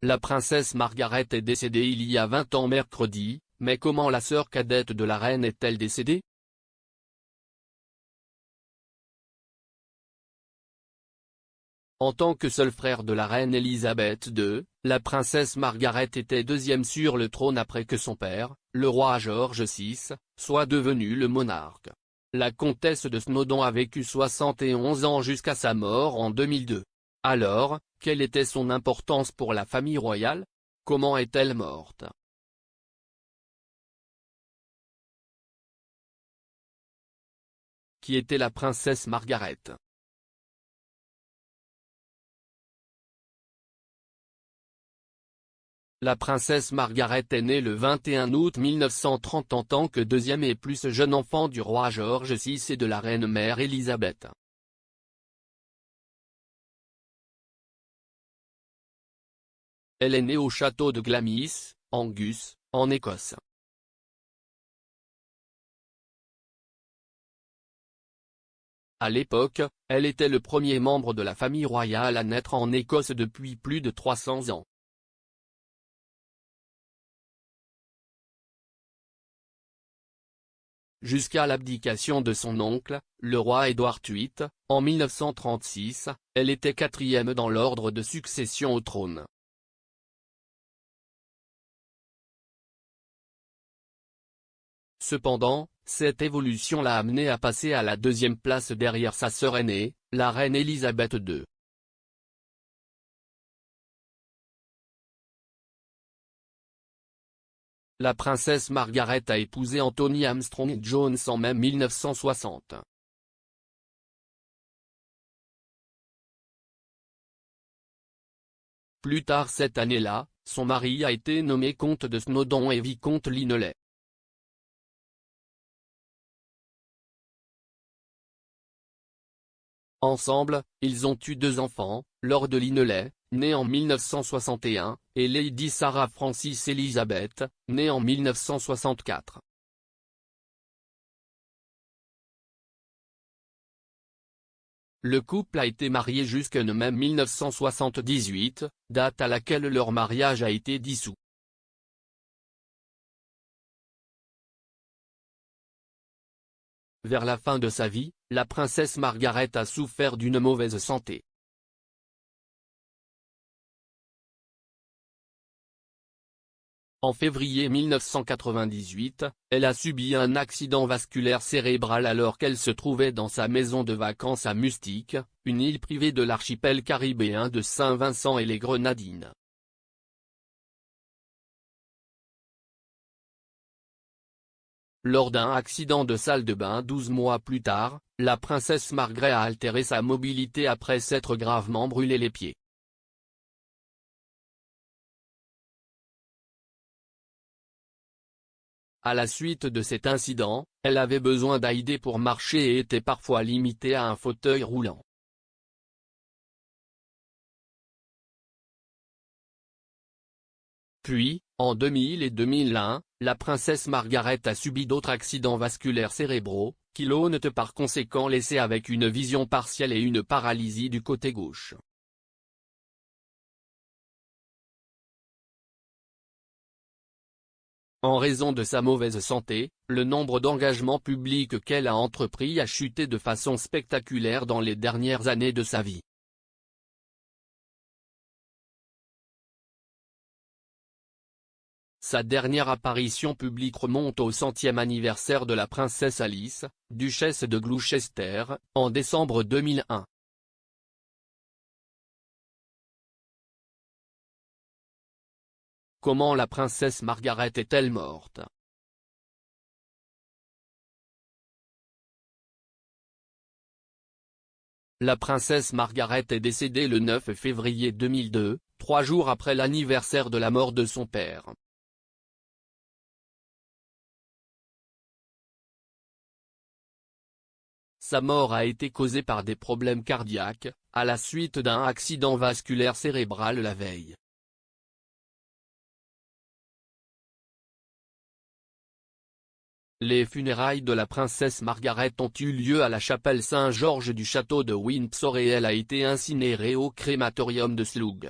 La princesse Margaret est décédée il y a 20 ans mercredi, mais comment la sœur cadette de la reine est-elle décédée? En tant que seul frère de la reine Elisabeth II, la princesse Margaret était deuxième sur le trône après que son père, le roi George VI, soit devenu le monarque. La comtesse de Snowdon a vécu 71 ans jusqu'à sa mort en 2002. Alors, quelle était son importance pour la famille royale? Comment est-elle morte? Qui était la princesse Margaret? La princesse Margaret est née le 21 août 1930 en tant que deuxième et plus jeune enfant du roi George VI et de la reine-mère Elisabeth. Elle est née au château de Glamis, Angus, en Écosse. À l'époque, elle était le premier membre de la famille royale à naître en Écosse depuis plus de 300 ans. Jusqu'à l'abdication de son oncle, le roi Édouard VIII, en 1936, elle était quatrième dans l'ordre de succession au trône. Cependant, cette évolution l'a amenée à passer à la deuxième place derrière sa sœur aînée, la reine Elisabeth II. La princesse Margaret a épousé Anthony Armstrong Jones en mai 1960. Plus tard cette année-là, son mari a été nommé comte de Snowdon et vicomte Lineley. Ensemble, ils ont eu deux enfants, Lord Lineley, né en 1961, et Lady Sarah Frances Elizabeth, née en 1964. Le couple a été marié jusqu'en mai 1978, date à laquelle leur mariage a été dissous. Vers la fin de sa vie, la princesse Margaret a souffert d'une mauvaise santé. En février 1998, elle a subi un accident vasculaire cérébral alors qu'elle se trouvait dans sa maison de vacances à Mustique, une île privée de l'archipel caribéen de Saint-Vincent et les Grenadines. Lors d'un accident de salle de bain 12 mois plus tard, la princesse Margaret a altéré sa mobilité après s'être gravement brûlé les pieds. À la suite de cet incident, elle avait besoin d'aide pour marcher et était parfois limitée à un fauteuil roulant. Puis, en 2000 et 2001, la princesse Margaret a subi d'autres accidents vasculaires cérébraux, qui l'ont par conséquent laissé avec une vision partielle et une paralysie du côté gauche. En raison de sa mauvaise santé, le nombre d'engagements publics qu'elle a entrepris a chuté de façon spectaculaire dans les dernières années de sa vie. Sa dernière apparition publique remonte au 100e anniversaire de la princesse Alice, duchesse de Gloucester, en décembre 2001. Comment la princesse Margaret est-elle morte? La princesse Margaret est décédée le 9 février 2002, 3 jours après l'anniversaire de la mort de son père. Sa mort a été causée par des problèmes cardiaques, à la suite d'un accident vasculaire cérébral la veille. Les funérailles de la princesse Margaret ont eu lieu à la chapelle Saint-Georges du château de Windsor et elle a été incinérée au crématorium de Slough.